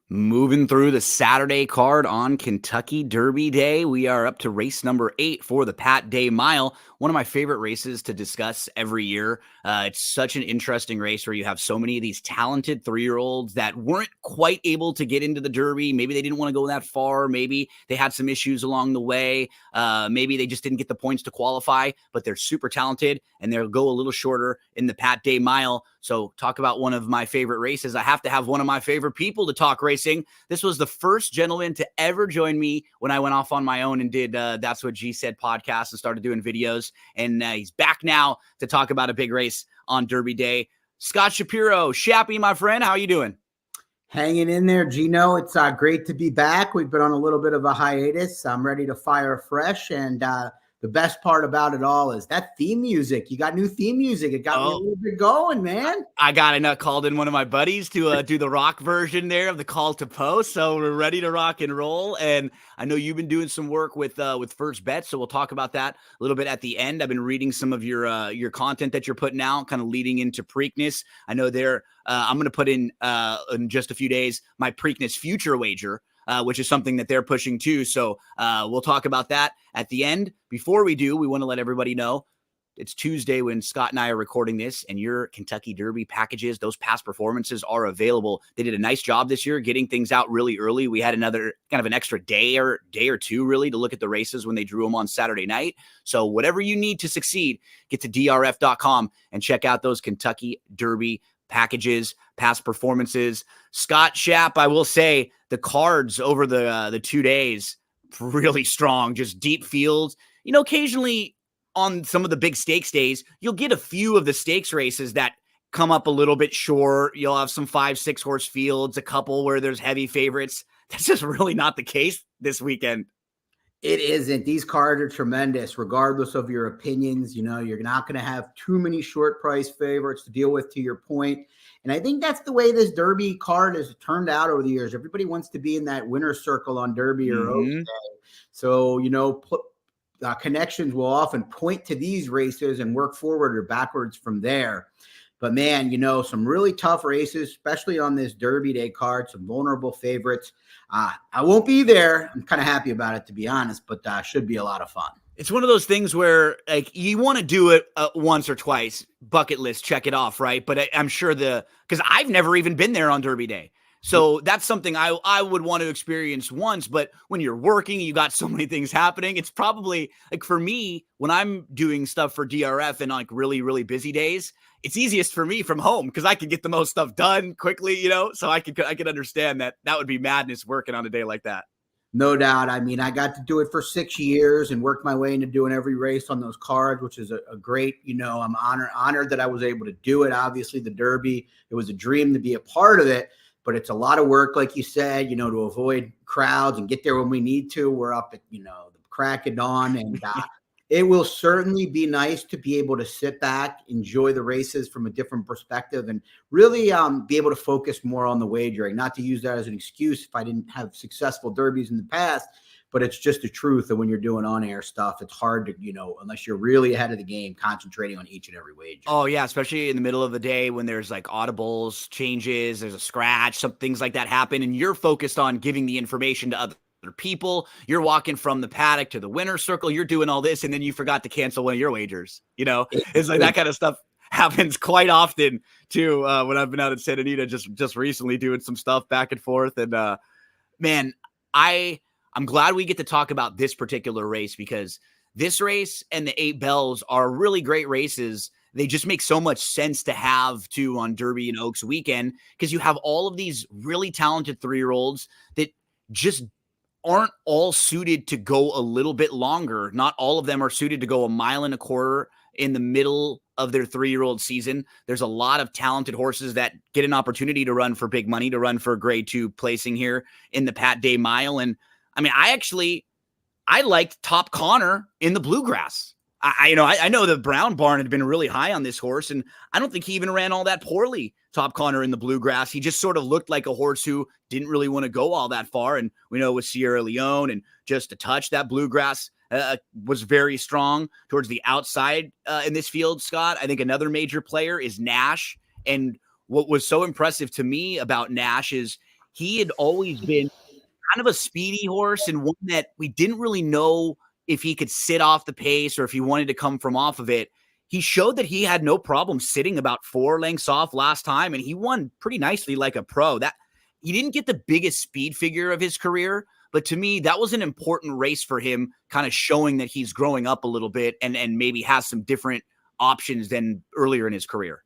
Moving through the Saturday card on Kentucky Derby Day, we are up to race number 8 for the Pat Day Mile. One of my favorite races to discuss every year. It's such an interesting race where you have so many of these talented 3-year-olds that weren't quite able to get into the Derby. Maybe they didn't want to go that far. Maybe they had some issues along the way. Maybe they just didn't get the points to qualify, but they're super talented and they'll go a little shorter in the Pat Day Mile. So talk about one of my favorite races. I have to have one of my favorite people to talk racing. This was the first gentleman to ever join me when I went off on my own and did That's What G Said podcast and started doing videos. And he's back now to talk about a big race on Derby Day. Scott Shapiro, Shappy, my friend, how you doing? Hanging in there, Gino. It's great to be back. We've been on a little bit of a hiatus. I'm ready to fire fresh. And the best part about it all is that theme music. You got new theme music. It got me a little bit going, man. I called in one of my buddies to do the rock version there of the call to post. So we're ready to rock and roll. And I know you've been doing some work with First Bet. So we'll talk about that a little bit at the end. I've been reading some of your content that you're putting out, kind of leading into Preakness. I know I'm going to put in just a few days my Preakness future wager, which is something that they're pushing too. So we'll talk about that at the end. Before we do, we want to let everybody know it's Tuesday when Scott and I are recording this, and your Kentucky Derby packages, those past performances are available. They did a nice job this year getting things out really early. We had another kind of an extra day or two really to look at the races when they drew them on Saturday night. So whatever you need to succeed, get to drf.com and check out those Kentucky Derby packages, past performances. Scott Shapp, I will say the cards over the 2 days, really strong, just deep fields. You know, occasionally on some of the big stakes days, you'll get a few of the stakes races that come up a little bit short. You'll have some 5-6 horse fields, a couple where there's heavy favorites. That's just really not the case this weekend. It isn't. These cards are tremendous, regardless of your opinions. You know, you're not going to have too many short price favorites to deal with, to your point. And I think that's the way this Derby card has turned out over the years. Everybody wants to be in that winner's circle on Derby or Oaks Day. So, you know, connections will often point to these races and work forward or backwards from there. But man, you know, some really tough races, especially on this Derby Day card, some vulnerable favorites. I won't be there. I'm kind of happy about it, to be honest, but should be a lot of fun. It's one of those things where like you want to do it once or twice, bucket list, check it off, right? But I'm sure because I've never even been there on Derby Day. So that's something I would want to experience once. But when you're working, you got so many things happening. It's probably like for me, when I'm doing stuff for DRF and like really, really busy days, it's easiest for me from home because I can get the most stuff done quickly, you know, so I could understand that would be madness working on a day like that. No doubt. I mean, I got to do it for 6 years and worked my way into doing every race on those cards, which is a great, you know, I'm honored that I was able to do it. Obviously, the Derby, it was a dream to be a part of it. But it's a lot of work, like you said, you know, to avoid crowds and get there when we need to. We're up at, you know, the crack of dawn. And it will certainly be nice to be able to sit back, enjoy the races from a different perspective, and really be able to focus more on the wagering. Not to use that as an excuse if I didn't have successful derbies in the past, but it's just the truth that when you're doing on-air stuff, it's hard to, you know, unless you're really ahead of the game, concentrating on each and every wager. Oh, yeah, especially in the middle of the day when there's like audibles, changes, there's a scratch, some things like that happen, and you're focused on giving the information to other people. You're walking from the paddock to the winner's circle. You're doing all this, and then you forgot to cancel one of your wagers. You know, it's like that kind of stuff happens quite often too. When I've been out at Santa Anita just recently doing some stuff back and forth, and man, I'm glad we get to talk about this particular race because this race and the 8 Bells are really great races. They just make so much sense to have too on Derby and Oaks weekend because you have all of these really talented 3-year-olds that just aren't all suited to go a little bit longer. Not all of them are suited to go 1.25 miles in the middle of their 3-year-old season. There's a lot of talented horses that get an opportunity to run for big money, to run for grade 2 placing here in the Pat Day Mile. And I mean, I liked Top Connor in the Bluegrass. I know the Brown Barn had been really high on this horse, and I don't think he even ran all that poorly, Top Connor in the Bluegrass. He just sort of looked like a horse who didn't really want to go all that far. And we know with Sierra Leone and just a touch, that Bluegrass was very strong towards the outside in this field, Scott. I think another major player is Nash. And what was so impressive to me about Nash is he had always been kind of a speedy horse and one that we didn't really know if he could sit off the pace or if he wanted to come from off of it. He showed that he had no problem sitting about 4 lengths off last time, and he won pretty nicely like a pro. That he didn't get the biggest speed figure of his career, but to me, that was an important race for him, kind of showing that he's growing up a little bit and maybe has some different options than earlier in his career.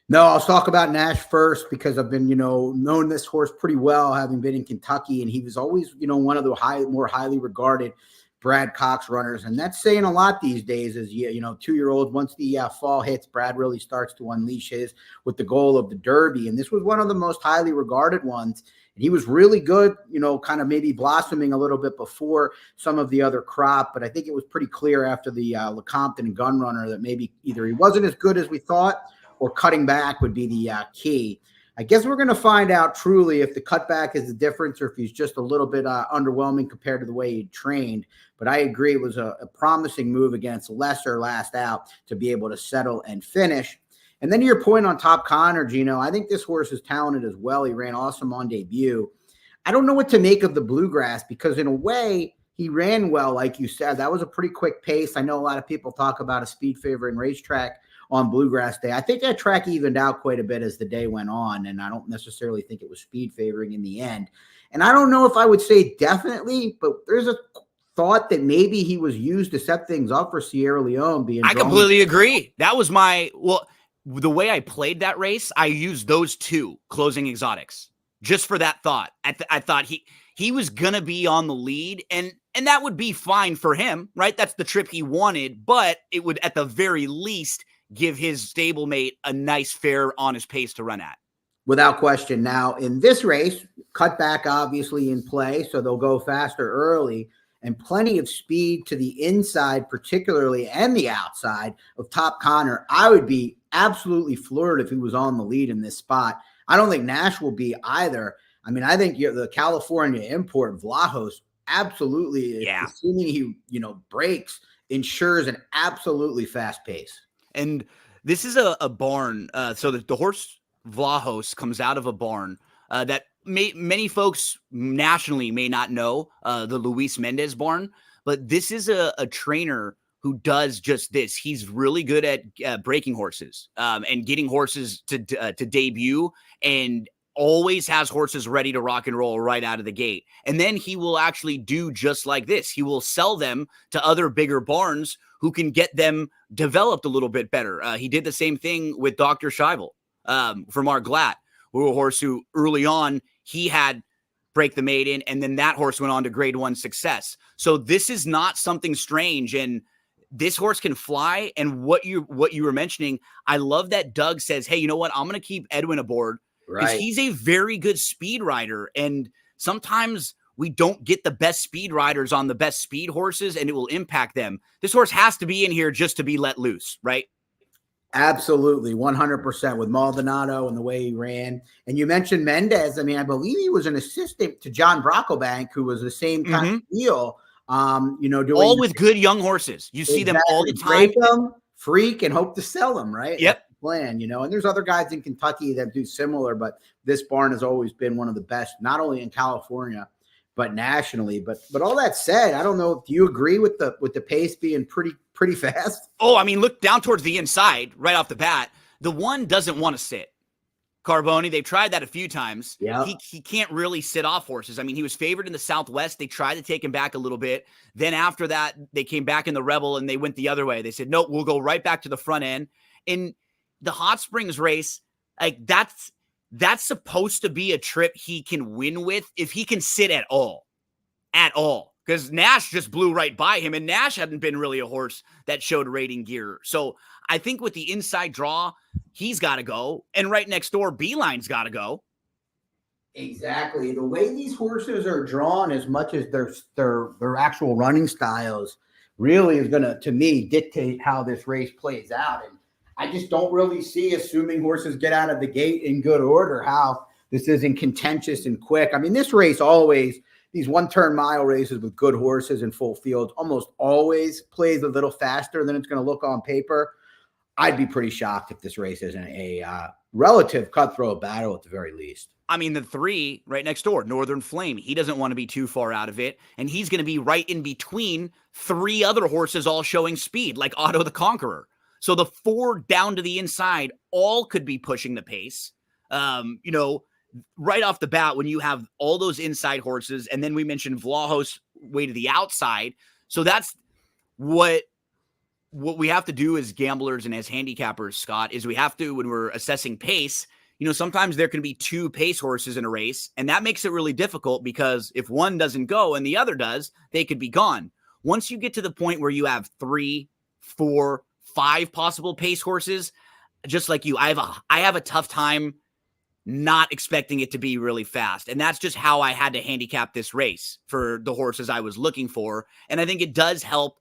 No, I'll talk about Nash first because I've been, known this horse pretty well, having been in Kentucky, and he was always, one of the more highly regarded Brad Cox runners, and that's saying a lot these days. As 2-year-olds, once the fall hits, Brad really starts to unleash his with the goal of the Derby, and this was one of the most highly regarded ones. And he was really good, kind of maybe blossoming a little bit before some of the other crop, but I think it was pretty clear after the Lecompton Gun Runner that maybe either he wasn't as good as we thought, or cutting back would be the key. I guess we're going to find out truly if the cutback is the difference or if he's just a little bit underwhelming compared to the way he trained. But I agree it was a promising move against lesser last out to be able to settle and finish. And then to your point on Top Connor, Gino, I think this horse is talented as well. He ran awesome on debut. I don't know what to make of the Bluegrass because in a way he ran well, like you said. That was a pretty quick pace. I know a lot of people talk about a speed favoring racetrack on Bluegrass Day. I think that track evened out quite a bit as the day went on, and I don't necessarily think it was speed favoring in the end. And I don't know if I would say definitely, but there's a thought that maybe he was used to set things up for Sierra Leone being I completely agree. That was the way I played that race, I used those 2 closing exotics just for that thought. I thought he was going to be on the lead, and that would be fine for him, right? That's the trip he wanted, but it would at the very least give his stablemate a nice, fair, honest pace to run at. Without question. Now, in this race, cutback obviously in play, so they'll go faster early, and plenty of speed to the inside, particularly, and the outside of Top Connor. I would be absolutely floored if he was on the lead in this spot. I don't think Nash will be either. I mean, I think the California import, Vlahos, absolutely, assuming he, breaks, ensures an absolutely fast pace. And this is a barn. So the horse Vlahos comes out of a barn that many folks nationally may not know, the Luis Mendez barn. But this is a trainer who does just this. He's really good at breaking horses and getting horses to debut, and always has horses ready to rock and roll right out of the gate. And then he will actually do just like this. He will sell them to other bigger barns who can get them developed a little bit better. He did the same thing with Dr. Scheibel from Mark Glatt, who a horse who early on he had break the maiden, and then that horse went on to grade 1 success. So this is not something strange, and this horse can fly. And what you were mentioning, I love that Doug says, hey, you know what? I'm going to keep Edwin aboard because he's a very good speed rider. And sometimes we don't get the best speed riders on the best speed horses, and it will impact them. This horse has to be in here just to be let loose, right? Absolutely, 100% with Maldonado and the way he ran. And you mentioned Mendez. I mean, I believe he was an assistant to John Brocklebank, who was the same kind of deal. Doing all with good young horses. You see them all the time. Break them, freak, and hope to sell them, right? Yep. That's the plan, and there's other guys in Kentucky that do similar, but this barn has always been one of the best, not only in California, but nationally. But all that said, I don't know. Do you agree with the pace being pretty fast? Oh, I mean, look down towards the inside right off the bat. The one doesn't want to sit. Carboni, they've tried that a few times. Yeah. He can't really sit off horses. I mean, he was favored in the Southwest. They tried to take him back a little bit. Then after that, they came back in the Rebel and they went the other way. They said, nope, we'll go right back to the front end. In the Hot Springs race, like that's supposed to be a trip he can win with if he can sit at all. Because Nash just blew right by him, and Nash hadn't been really a horse that showed rating gear. So I think with the inside draw, he's got to go. And right next door, Beeline's got to go. Exactly. The way these horses are drawn, as much as their actual running styles, really is going to me, dictate how this race plays out. And I just don't really see, assuming horses get out of the gate in good order, how this isn't contentious and quick. I mean, this race always, these one-turn mile races with good horses in full fields, almost always plays a little faster than it's going to look on paper. I'd be pretty shocked if this race isn't a relative cutthroat battle at the very least. I mean, the 3 right next door, Northern Flame, he doesn't want to be too far out of it. And he's going to be right in between 3 other horses all showing speed, like Otto the Conqueror. So the 4 down to the inside all could be pushing the pace. Right off the bat, when you have all those inside horses, and then we mentioned Vlahos way to the outside. So that's what we have to do as gamblers and as handicappers, Scott, is we have to, when we're assessing pace, sometimes there can be 2 pace horses in a race, and that makes it really difficult because if one doesn't go and the other does, they could be gone. Once you get to the point where you have 3, 4, 5 possible pace horses, just like you, I have a tough time not expecting it to be really fast. And that's just how I had to handicap this race for the horses I was looking for. And I think it does help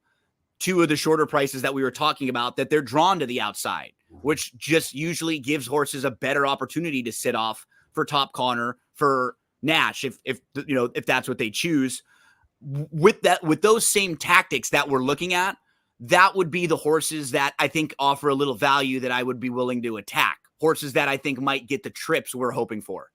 2 of the shorter prices that we were talking about, that they're drawn to the outside, which just usually gives horses a better opportunity to sit off for Top Connor, for Nash, if that's what they choose. With those same tactics that we're looking at, that would be the horses that I think offer a little value that I would be willing to attack. Horses that I think might get the trips we're hoping for.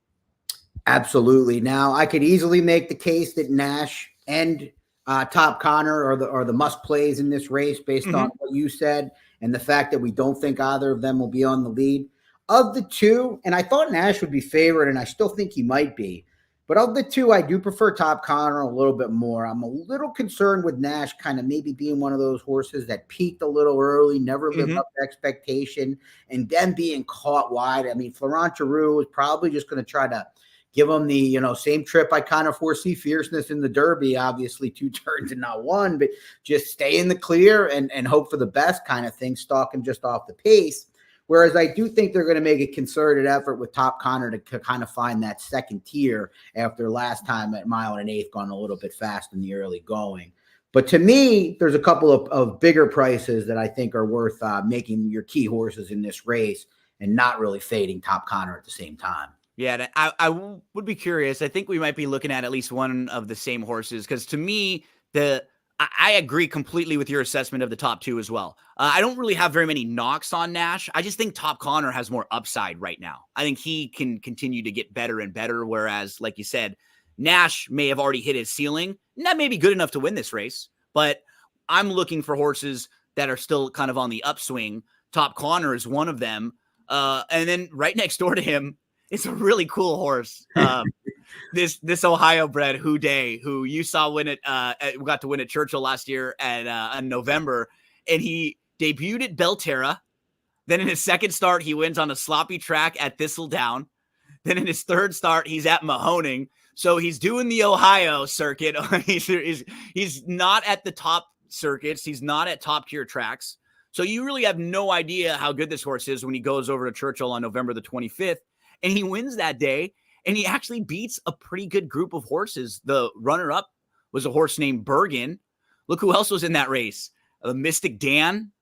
Absolutely. Now, I could easily make the case that Nash and Top Connor are the must plays in this race based on what you said and the fact that we don't think either of them will be on the lead. Of the 2, and I thought Nash would be favored, and I still think he might be, but of the 2, I do prefer Top Connor a little bit more. I'm a little concerned with Nash kind of maybe being one of those horses that peaked a little early, never lived up to expectation, and then being caught wide. I mean, Florent Geroux is probably just going to try to give him the, same trip I kind of foresee Fierceness in the Derby, obviously 2 turns and not 1, but just stay in the clear and hope for the best kind of thing, stalk him just off the pace. Whereas I do think they're going to make a concerted effort with Top Connor to kind of find that second tier after last time at 1 1/8 gone a little bit fast in the early going. But to me, there's a couple of bigger prices that I think are worth making your key horses in this race and not really fading Top Connor at the same time. Yeah, I would be curious. I think we might be looking at least one of the same horses, because to me, I agree completely with your assessment of the top 2 as well. I don't really have very many knocks on Nash. I just think Top Connor has more upside right now. I think he can continue to get better and better, whereas, like you said, Nash may have already hit his ceiling. And that may be good enough to win this race, but I'm looking for horses that are still kind of on the upswing. Top Connor is one of them. And then right next door to him, it's a really cool horse. This Ohio bred Houday, who you saw win it, got to win at Churchill last year in November, and he debuted at Belterra. Then in his second start, he wins on a sloppy track at Thistledown. Then in his third start, he's at Mahoning. So he's doing the Ohio circuit. he's not at the top circuits. He's not at top tier tracks. So you really have no idea how good this horse is when he goes over to Churchill on November the 25th. And he wins that day, and he actually beats a pretty good group of horses. The runner-up was a horse named Bergen. Look who else was in that race. Mystic Dan,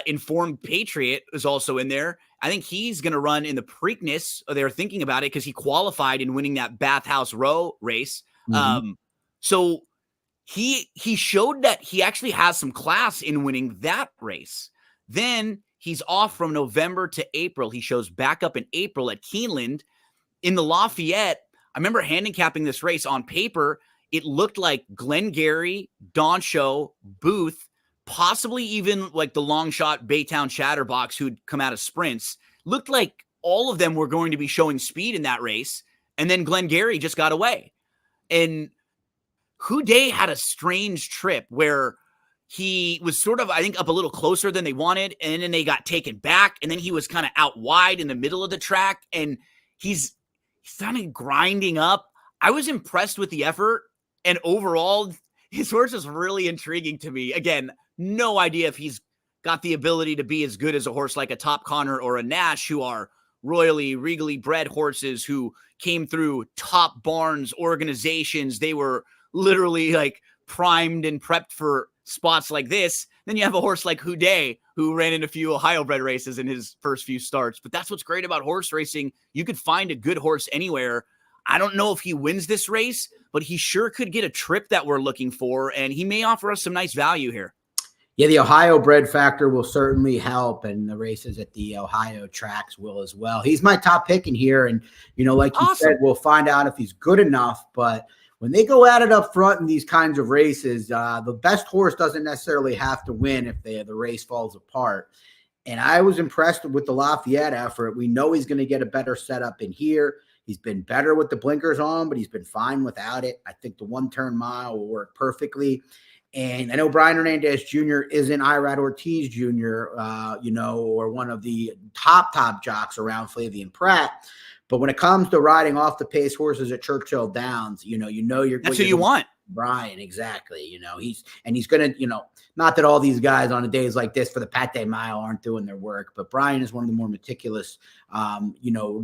Informed Patriot is also in there. I think he's going to run in the Preakness. They're thinking about it because he qualified in winning that Bathhouse Row race. So he showed that he actually has some class in winning that race. Then he's off from November to April. He shows back up in April at Keeneland. In the Lafayette, I remember handicapping this race on paper. It looked like Glengarry, Doncho, Booth, possibly even like the long shot Baytown Chatterbox who'd come out of sprints. Looked like all of them were going to be showing speed in that race. And then Glengarry just got away. And Houday had a strange trip where he was sort of, I think, up a little closer than they wanted, and then they got taken back, and then he was kind of out wide in the middle of the track, and he's kind of grinding up. I was impressed with the effort, and overall, his horse is really intriguing to me. Again, no idea if he's got the ability to be as good as a horse like a Top Connor or a Nash, who are royally, regally bred horses who came through top barns organizations. They were literally like primed and prepped for spots like this. Then you have a horse like Houday, who ran in a few Ohio bred races in his first few starts. But that's what's great about horse racing. You could find a good horse anywhere. I don't know if he wins this race, but he sure could get a trip that we're looking for, and he may offer us some nice value here. Yeah, the Ohio bred factor will certainly help, and the races at the Ohio tracks will as well. He's my top pick in here, and like you said, Awesome. we'll find out if he's good enough. But when they go at it up front in these kinds of races, the best horse doesn't necessarily have to win if the race falls apart. And I was impressed with the Lafayette effort. We know he's going to get a better setup in here. He's been better with the blinkers on, but he's been fine without it. I think the one-turn mile will work perfectly. And I know Brian Hernandez Jr. isn't Irad Ortiz Jr., or one of the top jocks around Flavian Pratt. But when it comes to riding off the pace horses at Churchill Downs, That's who you want. Brian, exactly. He's going to, not that all these guys on days like this for the Pate Mile aren't doing their work, but Brian is one of the more meticulous,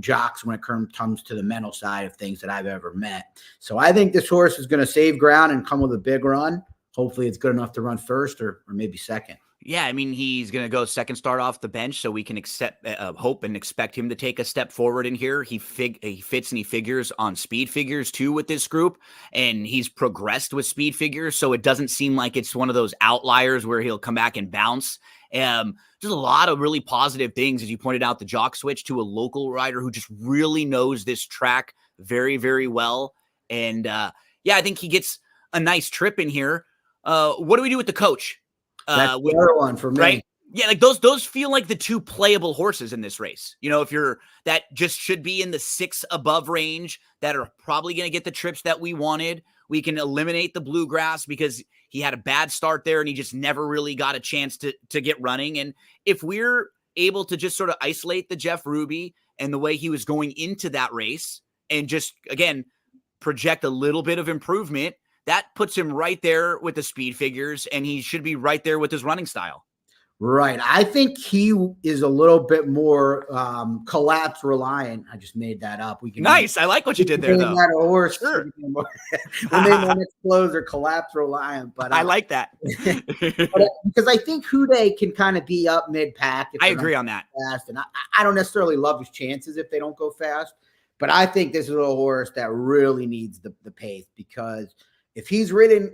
jocks when it comes to the mental side of things that I've ever met. So I think this horse is going to save ground and come with a big run. Hopefully it's good enough to run first or maybe second. Yeah, I mean, he's going to go second start off the bench, so we can hope and expect him to take a step forward in here. He fits and he figures on speed figures too with this group, and he's progressed with speed figures, so it doesn't seem like it's one of those outliers where he'll come back and bounce. There's a lot of really positive things, as you pointed out, the jock switch to a local rider who just really knows this track very, very well. And I think he gets a nice trip in here. What do we do with the coach? That's the other one for me. Right? Yeah, like those feel like the two playable horses in this race. If you're that just should be in the 6 above range that are probably going to get the trips that we wanted. We can eliminate the bluegrass because he had a bad start there and he just never really got a chance to get running. And if we're able to just sort of isolate the Jeff Ruby and the way he was going into that race and just, again, project a little bit of improvement, that puts him right there with the speed figures, and he should be right there with his running style. Right. I think he is a little bit more collapse reliant. I just made that up. Nice. I like what you did there, though. That horse. Sure. When they explodes or collapse reliant. But I like that. Because I think Houdet can kind of be up mid-pack. I agree on that. Fast, and I don't necessarily love his chances if they don't go fast. But I think this is a horse that really needs the pace, because if he's ridden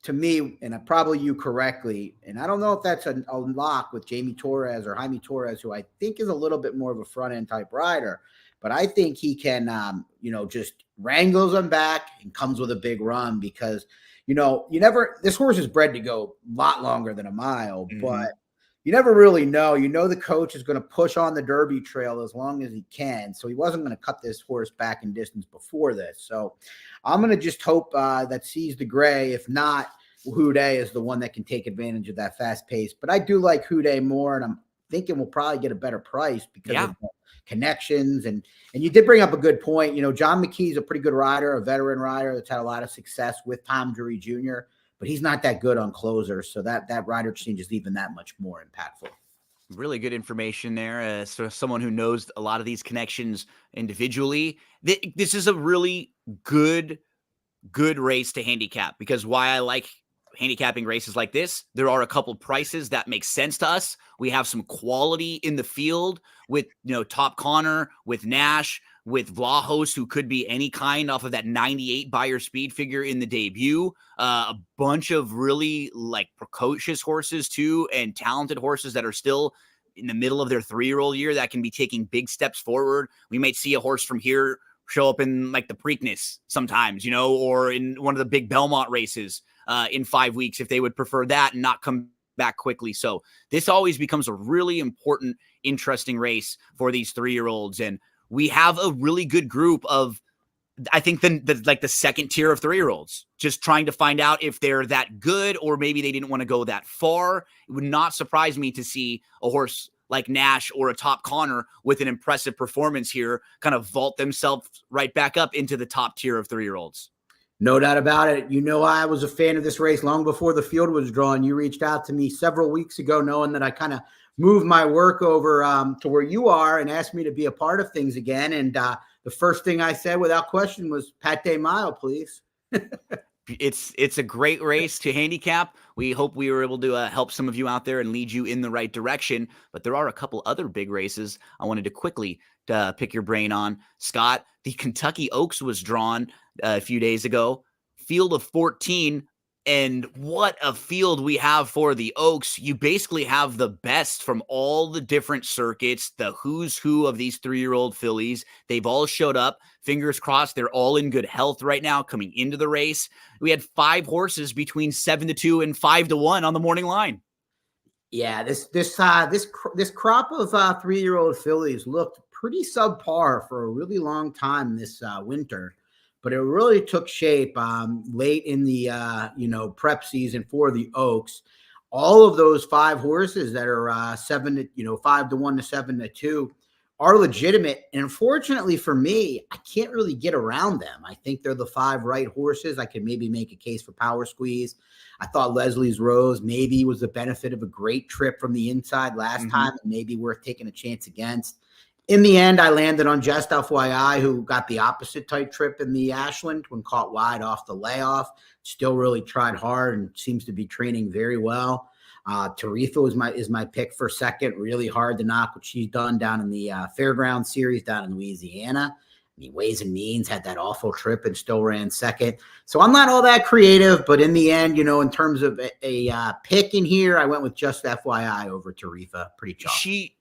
to me, and probably you correctly, and I don't know if that's a lock with Jamie Torres or Jaime Torres, who I think is a little bit more of a front end type rider, but I think he can, just wrangles them back and comes with a big run, because, this horse is bred to go a lot longer than a mile, but you never really know. The coach is going to push on the Derby trail as long as he can. So he wasn't going to cut this horse back in distance before this. So I'm going to just hope that Seize the Gray, if not, Houdet is the one that can take advantage of that fast pace. But I do like Houdet more, and I'm thinking we'll probably get a better price because of the connections. And you did bring up a good point. John McKee's a pretty good rider, a veteran rider that's had a lot of success with Tom Drury Jr., but he's not that good on closers. So that rider change is even that much more impactful. Really good information there. So someone who knows a lot of these connections individually. This is a really good race to handicap, because why I like handicapping races like this, there are a couple prices that make sense to us. We have some quality in the field with, Top Connor, with Nash, with Vlahos, who could be any kind off of that 98 Beyer speed figure in the debut. A bunch of really precocious horses too, and talented horses that are still in the middle of their 3-year-old year that can be taking big steps forward. We might see a horse from here show up in the Preakness sometimes, or in one of the big Belmont races in 5 weeks if they would prefer that and not come back quickly. So this always becomes a really important, interesting race for these 3-year-olds. And we have a really good group of, I think, the second tier of 3-year-olds, just trying to find out if they're that good, or maybe they didn't want to go that far. It would not surprise me to see a horse like Nash or a Top Connor with an impressive performance here kind of vault themselves right back up into the top tier of 3-year-olds. No doubt about it. I was a fan of this race long before the field was drawn. You reached out to me several weeks ago knowing that I kind of moved my work over to where you are and asked me to be a part of things again. And the first thing I said without question was Pate Mile, please. It's a great race to handicap. We hope we were able to help some of you out there and lead you in the right direction. But there are a couple other big races I wanted to quickly pick your brain on. Scott, the Kentucky Oaks was drawn a few days ago. Field of 14. And what a field we have for the Oaks. You basically have the best from all the different circuits, the who's who of these 3-year-old fillies. They've all showed up. Fingers crossed, they're all in good health right now coming into the race. We had 5 horses between 7-2 and 5-1 on the morning line. Yeah, this crop of 3-year-old fillies looked pretty subpar for a really long time this winter, but it really took shape late in the prep season for the Oaks. All of those 5 horses that are 5-1 to 7-2 are legitimate, and unfortunately for me, I can't really get around them. I think they're the 5 right horses. I can maybe make a case for Power Squeeze. I thought Leslie's Rose maybe was the benefit of a great trip from the inside last time, and maybe worth taking a chance against. In the end, I landed on Just FYI, who got the opposite type trip in the Ashland when caught wide off the layoff. Still really tried hard and seems to be training very well. Tarifa is my pick for second. Really hard to knock what she's done down in the Fairground Series down in Louisiana. I mean, Ways and Means had that awful trip and still ran second. So I'm not all that creative, but in the end, in terms of a pick in here, I went with Just FYI over Tarifa. Pretty chalky.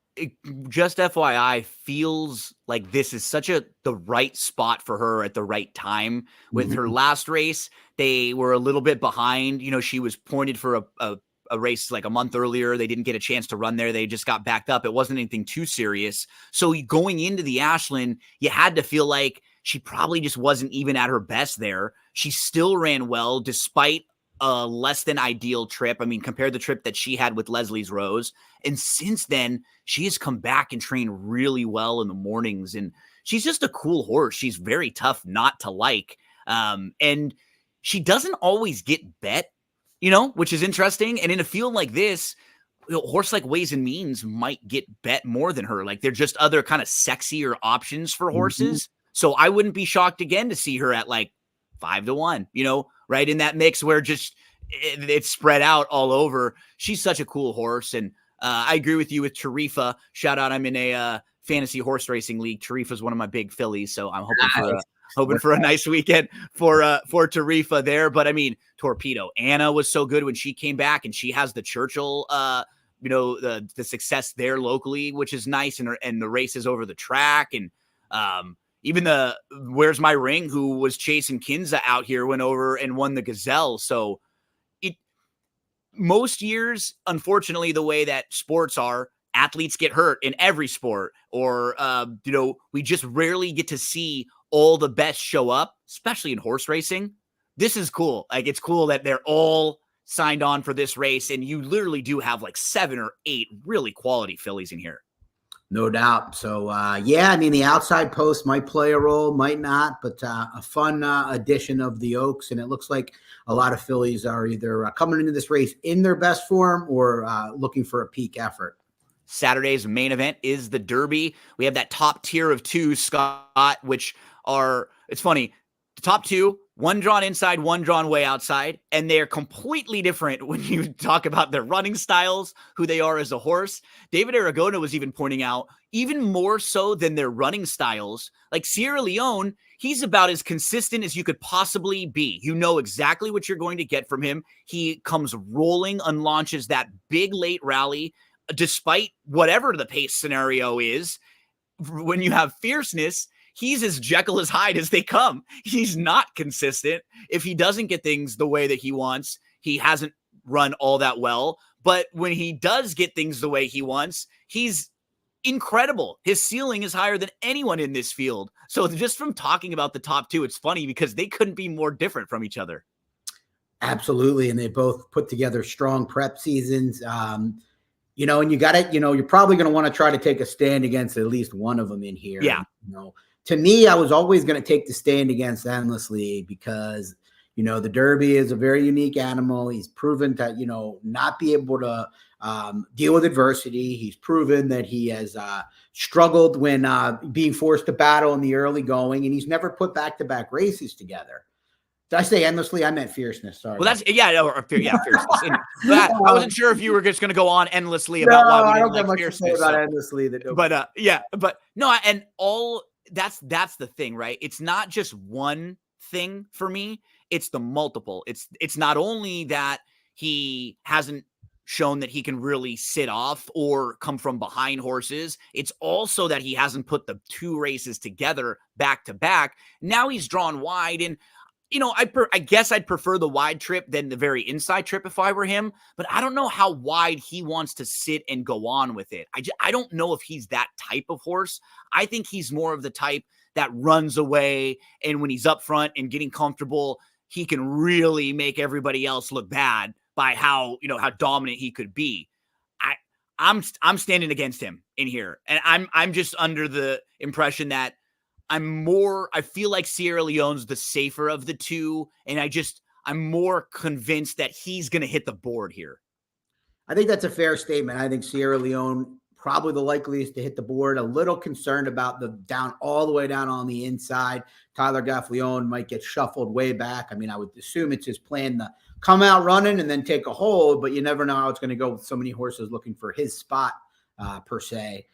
Just FYI feels like this is the right spot for her at the right time. With her last race, they were a little bit behind. She was pointed for a race like a month earlier. They didn't get a chance to run there. They just got backed up. It wasn't anything too serious. So going into the Ashland, you had to feel like she probably just wasn't even at her best there. She still ran well despite a less than ideal trip. I mean, compare the trip that she had with Leslie's Rose. And since then, she has come back and trained really well in the mornings. And she's just a cool horse. She's very tough not to like. And she doesn't always get bet, which is interesting. And in a field like this, a horse like Ways and Means might get bet more than her. Like they're just other kind of sexier options for horses. So I wouldn't be shocked again to see her at like 5-1, right in that mix where just it's spread out all over. She's such a cool horse. And I agree with you with Tarifa. Shout out. I'm in a fantasy horse racing league. Tarifa's one of my big fillies. So I'm hoping for a nice weekend for Tarifa there. But I mean, Torpedo Anna was so good when she came back, and she has the Churchill, the success there locally, which is nice. And the races over the track. And even the Where's My Ring, who was chasing Kinza out here, went over and won the Gazelle. So most years, unfortunately, the way that sports are, athletes get hurt in every sport, or, we just rarely get to see all the best show up, especially in horse racing. This is cool. Like, it's cool that they're all signed on for this race, and you literally do have like 7 or 8 really quality fillies in here. No doubt. So, the outside post might play a role, might not, but a fun addition of the Oaks. And it looks like a lot of fillies are either coming into this race in their best form or looking for a peak effort. Saturday's main event is the Derby. We have that top tier of 2, Scott, which are, it's funny, the top 2, one drawn inside, one drawn way outside, and they're completely different when you talk about their running styles, who they are as a horse. David Aragona was even pointing out, even more so than their running styles, like Sierra Leone, he's about as consistent as you could possibly be. You know exactly what you're going to get from him. He comes rolling, unlaunches that big late rally, despite whatever the pace scenario is. When you have Fierceness, he's as Jekyll as Hyde as they come. He's not consistent. If he doesn't get things the way that he wants, he hasn't run all that well. But when he does get things the way he wants, he's incredible. His ceiling is higher than anyone in this field. So just from talking about the top 2, it's funny because they couldn't be more different from each other. Absolutely. And they both put together strong prep seasons. And you got to, you're probably going to want to try to take a stand against at least one of them in here. Yeah. To me, I was always going to take the stand against Endlessly because, the Derby is a very unique animal. He's proven to, not be able to deal with adversity. He's proven that he has struggled when being forced to battle in the early going, and he's never put back-to-back races together. Did I say Endlessly? I meant Fierceness. Sorry. Well, Fierceness. I wasn't sure if you were just going to go on endlessly about why we didn't like Fierceness. About Endlessly, that's the thing, right? It's not just one thing for me. it's the multiple. It's not only that he hasn't shown that he can really sit off or come from behind horses. It's also that he hasn't put the two races together back to back. Now he's drawn wide, and I guess I'd prefer the wide trip than the very inside trip if I were him, but I don't know how wide he wants to sit and go on with it. I don't know if he's that type of horse. I think he's more of the type that runs away, and when he's up front and getting comfortable, he can really make everybody else look bad by how dominant he could be. I'm standing against him in here, and I'm just under the impression that I feel like Sierra Leone's the safer of the two, and I'm more convinced that he's going to hit the board here. I think that's a fair statement. I think Sierra Leone probably the likeliest to hit the board. A little concerned about the down all the way down on the inside. Tyler Gaffleone might get shuffled way back. I mean, I would assume it's his plan to come out running and then take a hold, but you never know how it's going to go with so many horses looking for his spot per se.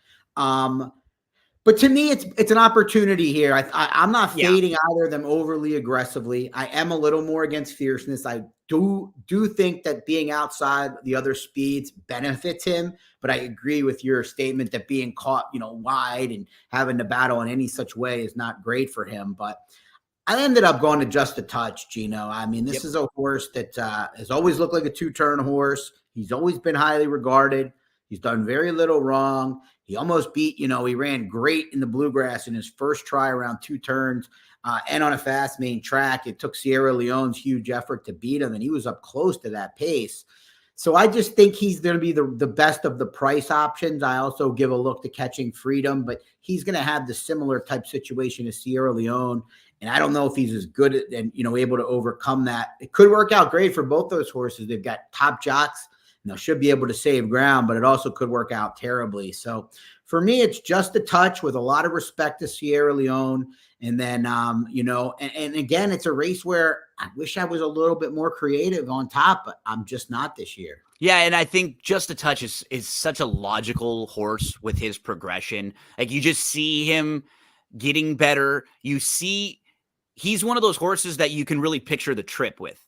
But to me, it's an opportunity here. I'm not fading either of them overly aggressively. I am a little more against Fierceness. I do think that being outside the other speeds benefits him, but I agree with your statement that being caught, wide and having to battle in any such way is not great for him. But I ended up going to Just a Touch, Gino. I mean, this is a horse that has always looked like a two-turn horse. He's always been highly regarded. He's done very little wrong. He almost beat, he ran great in the Bluegrass in his first try around 2 turns and on a fast main track. It took Sierra Leone's huge effort to beat him, and he was up close to that pace. So I just think he's going to be the best of the price options. I also give a look to Catching Freedom, but he's going to have the similar type situation as Sierra Leone. And I don't know if he's as good and, able to overcome that. It could work out great for both those horses. They've got top jocks. Should be able to save ground, but it also could work out terribly. So for me, it's Just a Touch with a lot of respect to Sierra Leone. And then, and again, it's a race where I wish I was a little bit more creative on top, but I'm just not this year. Yeah, and I think Just a Touch is such a logical horse with his progression. Like, you just see him getting better. You see he's one of those horses that you can really picture the trip with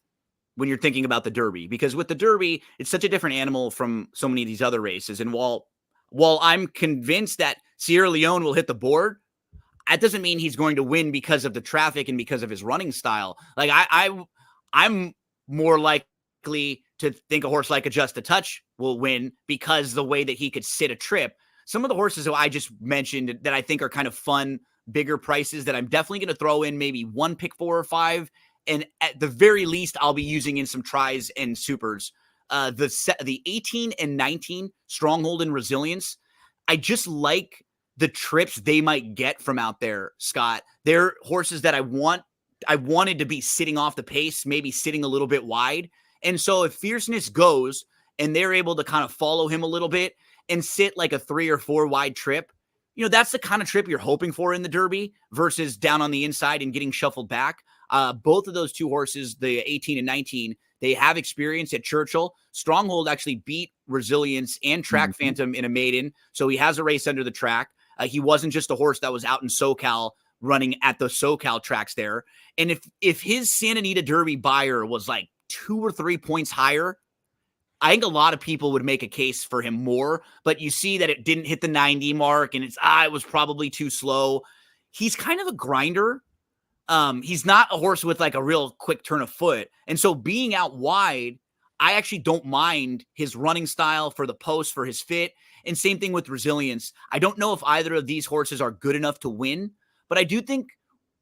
when you're thinking about the Derby, because with the Derby, it's such a different animal from so many of these other races. And while I'm convinced that Sierra Leone will hit the board, that doesn't mean he's going to win because of the traffic and because of his running style. Like I'm more likely to think a horse like a Just a Touch will win because the way that he could sit a trip. Some of the horses that I just mentioned that I think are kind of fun, bigger prices that I'm definitely going to throw in maybe one pick 4 or 5. And at the very least, I'll be using in some tries and supers. The 18 and 19 Stronghold and Resilience. I just like the trips they might get from out there, Scott. They're horses that I wanted to be sitting off the pace, maybe sitting a little bit wide. And so if Fierceness goes and they're able to kind of follow him a little bit and sit like a 3 or 4 wide trip, that's the kind of trip you're hoping for in the Derby versus down on the inside and getting shuffled back. Both of those two horses, the 18 and 19, they have experience at Churchill. Stronghold actually beat Resilience and Track Phantom in a maiden, so he has a race under the track. He wasn't just a horse that was out in SoCal running at the SoCal tracks there. And if his Santa Anita Derby buyer was like 2 or 3 points higher, I think a lot of people would make a case for him more, but you see that it didn't hit the 90 mark and it was probably too slow. He's kind of a grinder. He's not a horse with like a real quick turn of foot. And so being out wide, I actually don't mind his running style for the post, for his fit. And same thing with Resilience. I don't know if either of these horses are good enough to win, but I do think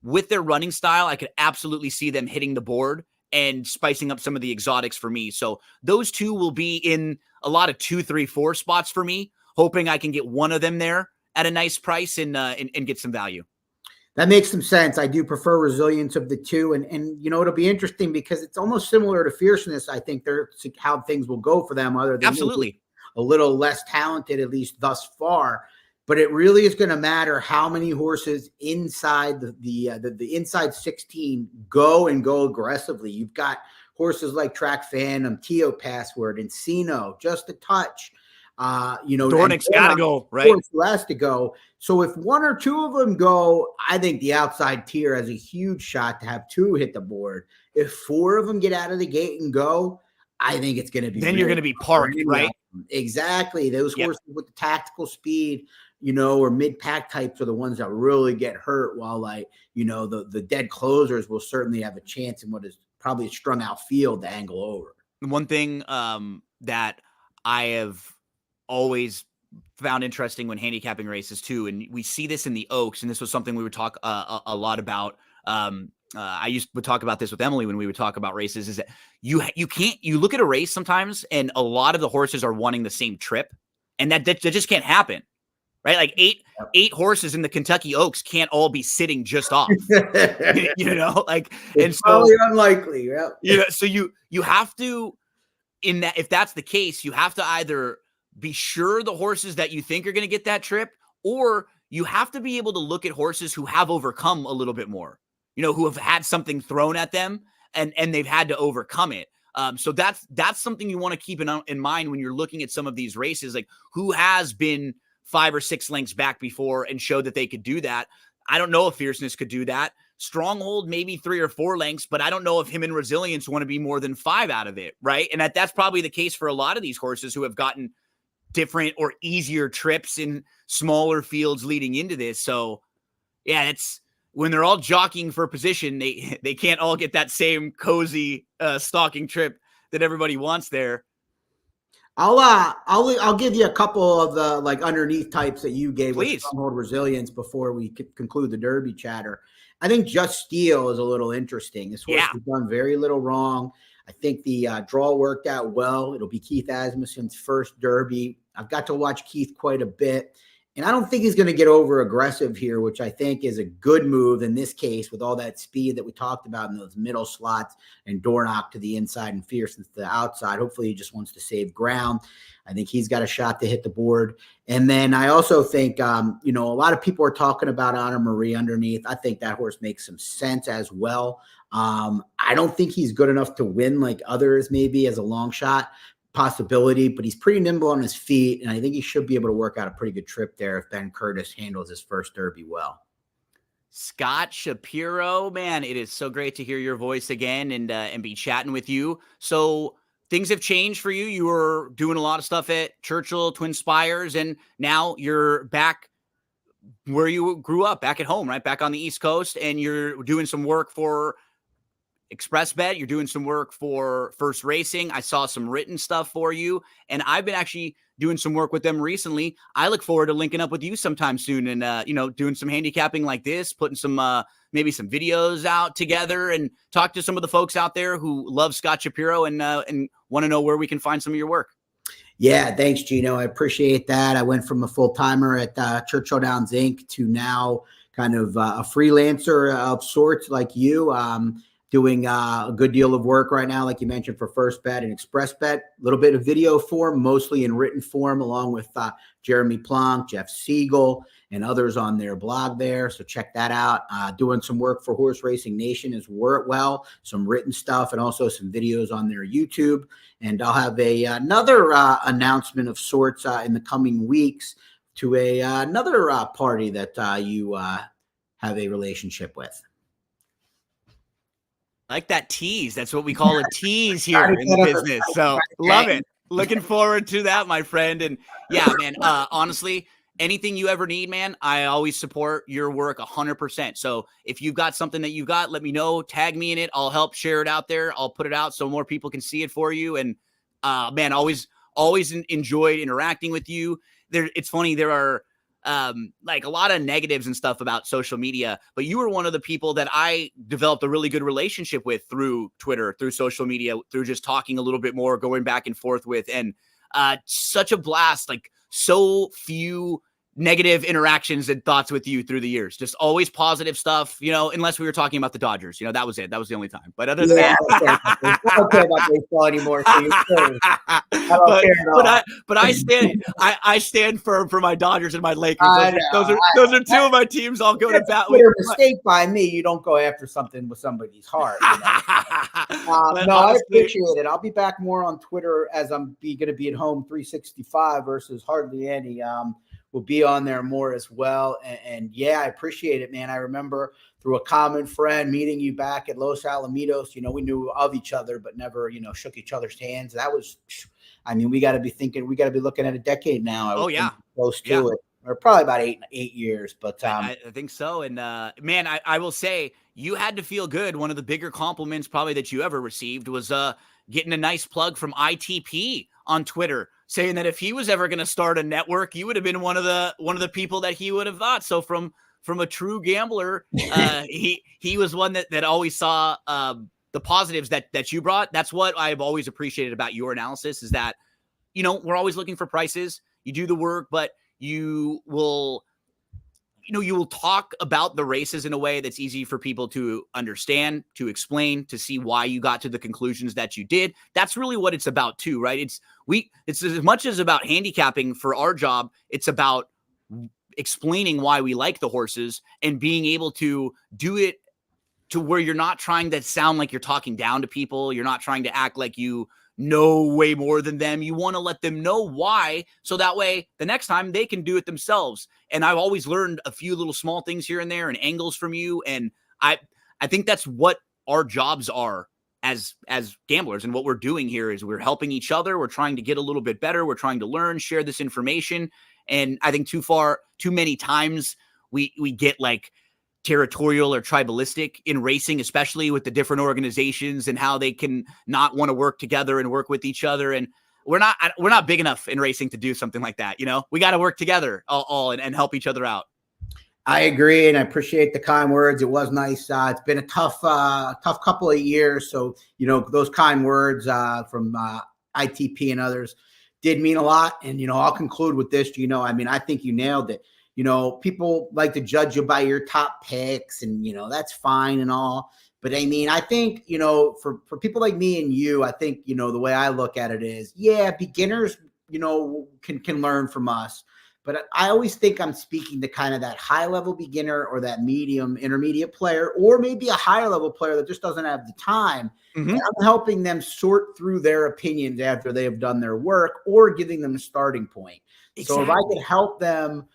with their running style, I could absolutely see them hitting the board and spicing up some of the exotics for me. So those two will be in a lot of 2, 3, 4 spots for me, hoping I can get one of them there at a nice price and get some value. That makes some sense. I do prefer Resilience of the two. And it'll be interesting because it's almost similar to Fierceness. I think that's how things will go for them, other than absolutely a little less talented, at least thus far. But it really is going to matter how many horses inside the inside 16 go aggressively. You've got horses like Track Phantom, Tio Password, Encino, Just a Touch. Dornick's got to go, right? Of course, who has to go. So if one or two of them go, I think the outside tier has a huge shot to have two hit the board. If four of them get out of the gate and go, I think it's going to be. Then you're going to be parked, right? Exactly. Those horses with the tactical speed, or mid-pack types are the ones that really get hurt, while the dead closers will certainly have a chance in what is probably a strung out field to angle over. One thing that I have always found interesting when handicapping races too, and we see this in the Oaks, and this was something we would talk a lot about. I would talk about this with Emily when we would talk about races, is that you look at a race sometimes and a lot of the horses are wanting the same trip, and that just can't happen, right? Like eight horses in the Kentucky Oaks can't all be sitting just off, it's probably unlikely. Yeah. So you have to, if that's the case, you have to either be sure the horses that you think are going to get that trip, or you have to be able to look at horses who have overcome a little bit more, who have had something thrown at them and they've had to overcome it. So that's something you want to keep in mind when you're looking at some of these races, like who has been 5 or 6 lengths back before and showed that they could do that. I don't know if Fierceness could do that. Stronghold, maybe 3 or 4 lengths, but I don't know if him and Resilience want to be more than 5 out of it, right? And that's probably the case for a lot of these horses who have gotten different or easier trips in smaller fields leading into this. So yeah, it's when they're all jockeying for position, they can't all get that same cozy stalking trip that everybody wants there. I'll give you a couple of the underneath types that you gave with Stronghold Resilience before we conclude the Derby chatter. I think Just Steel is a little interesting. This horse has done very little wrong. I think the draw worked out well. It'll be Keith Asmussen's first Derby. I've got to watch Keith quite a bit, and I don't think he's going to get over aggressive here, which I think is a good move in this case with all that speed that we talked about in those middle slots and Dornock to the inside and Fierceness to the outside. Hopefully he just wants to save ground. I think he's got a shot to hit the board. And then I also think, a lot of people are talking about Honor Marie underneath. I think that horse makes some sense as well. I don't think he's good enough to win like others, maybe as a long shot possibility, but he's pretty nimble on his feet. And I think he should be able to work out a pretty good trip there if Ben Curtis handles his first Derby well. Scott Shapiro, man, it is so great to hear your voice again and be chatting with you. So things have changed for you. You were doing a lot of stuff at Churchill, Twin Spires, and now you're back where you grew up, back at home, right? Back on the East Coast, and you're doing some work for Express Bet. You're doing some work for First Racing. I saw some written stuff for you, and I've been actually doing some work with them recently. I look forward to linking up with you sometime soon and, doing some handicapping like this, putting some, maybe some videos out together and talk to some of the folks out there who love Scott Shapiro and want to know where we can find some of your work. Yeah, thanks, Gino. I appreciate that. I went from a full-timer at Churchill Downs Inc. to now kind of a freelancer of sorts like you. Doing a good deal of work right now, like you mentioned, for First Bet and Express Bet. A little bit of video form, mostly in written form, along with Jeremy Plonk, Jeff Siegel, and others on their blog there. So check that out. Doing some work for Horse Racing Nation as well, some written stuff, and also some videos on their YouTube. And I'll have another announcement of sorts in the coming weeks to another party that you have a relationship with. I like that tease. That's what we call a tease here in the business. So love it. Looking forward to that, my friend. And yeah, man, honestly, anything you ever need, man, I always support your work 100%. So if you've got something that you've got, let me know, tag me in it. I'll help share it out there. I'll put it out so more people can see it for you. And man, always enjoyed interacting with you. It's funny. There are, like a lot of negatives and stuff about social media, but you were one of the people that I developed a really good relationship with through Twitter, through social media, through just talking a little bit more, going back and forth with, and such a blast, like so few negative interactions and thoughts with you through the years, just always positive stuff, unless we were talking about the Dodgers, that was it. That was the only time. But other than that, I don't care about baseball anymore. But I stand firm for my Dodgers and my Lakers. Those are two of my teams I'll go to bat with. A mistake by me. You don't go after something with somebody's heart. I But No, I honestly, appreciate it. I'll be back more on Twitter as I'm going to be at home 365 versus hardly any. Will be on there more as well. And yeah, I appreciate it, man. I remember through a common friend meeting you back at Los Alamitos. We knew of each other, but never, shook each other's hands. That was, I mean, we got to be looking at a decade now. I oh would think yeah, close yeah. to it, or probably about eight years. But I think so. And man, I will say you had to feel good. One of the bigger compliments probably that you ever received was getting a nice plug from ITP on Twitter, saying that if he was ever going to start a network, you would have been one of the people that he would have thought. So from a true gambler, he was one that always saw the positives that you brought. That's what I've always appreciated about your analysis, is that we're always looking for prices. You do the work, but you will talk about the races in a way that's easy for people to understand, to explain, to see why you got to the conclusions that you did. That's really what it's about too, right? It's as much as about handicapping for our job. It's about explaining why we like the horses and being able to do it to where you're not trying to sound like you're talking down to people. You're not trying to act like you know way more than them. You want to let them know why, so that way the next time they can do it themselves. And I've always learned a few little small things here and there and angles from you. And I think that's what our jobs are as gamblers. And what we're doing here is we're helping each other. We're trying to get a little bit better. We're trying to learn, share this information. And I think too many times we get like territorial or tribalistic in racing, especially with the different organizations and how they can not want to work together and work with each other. And we're not big enough in racing to do something like that. We got to work together all and help each other out. I agree, and I appreciate the kind words. It was nice. It's been a tough couple of years. So, those kind words from ITP and others did mean a lot. And, I'll conclude with this. I think you nailed it. People like to judge you by your top picks, and, that's fine and all. But I mean, I think, for people like me and you, I think, the way I look at it is, yeah, beginners, can learn from us. But I always think I'm speaking to kind of that high level beginner or that medium intermediate player, or maybe a higher level player that just doesn't have the time. Mm-hmm. And I'm helping them sort through their opinions after they have done their work, or giving them a starting point. Exactly. So if I could help them,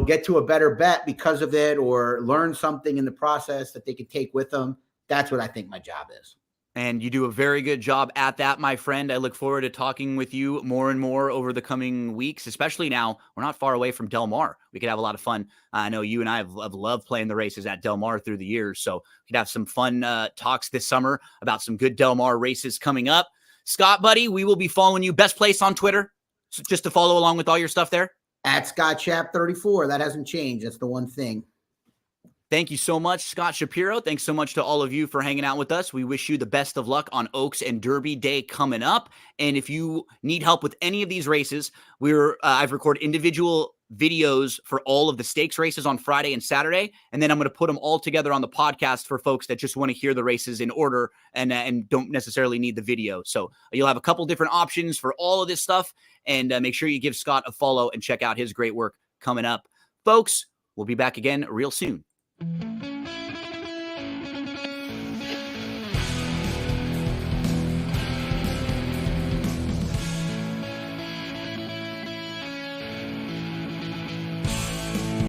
get to a better bet because of it, or learn something in the process that they could take with them, that's what I think my job is. And you do a very good job at that, my friend. I look forward to talking with you more and more over the coming weeks, especially now we're not far away from Del Mar. We could have a lot of fun. I know you and I have loved playing the races at Del Mar through the years. So we could have some fun talks this summer about some good Del Mar races coming up. Scott, buddy, we will be following you. Best place on Twitter, so just to follow along with all your stuff there? At Scott Chap 34. That hasn't changed. That's the one thing. Thank you so much, Scott Shapiro. Thanks so much to all of you for hanging out with us. We wish you the best of luck on Oaks and Derby Day coming up. And if you need help with any of these races, I've recorded individual videos for all of the stakes races on Friday and Saturday. And then I'm going to put them all together on the podcast for folks that just want to hear the races in order and don't necessarily need the video. So you'll have a couple different options for all of this stuff. And make sure you give Scott a follow and check out his great work coming up. Folks, we'll be back again real soon.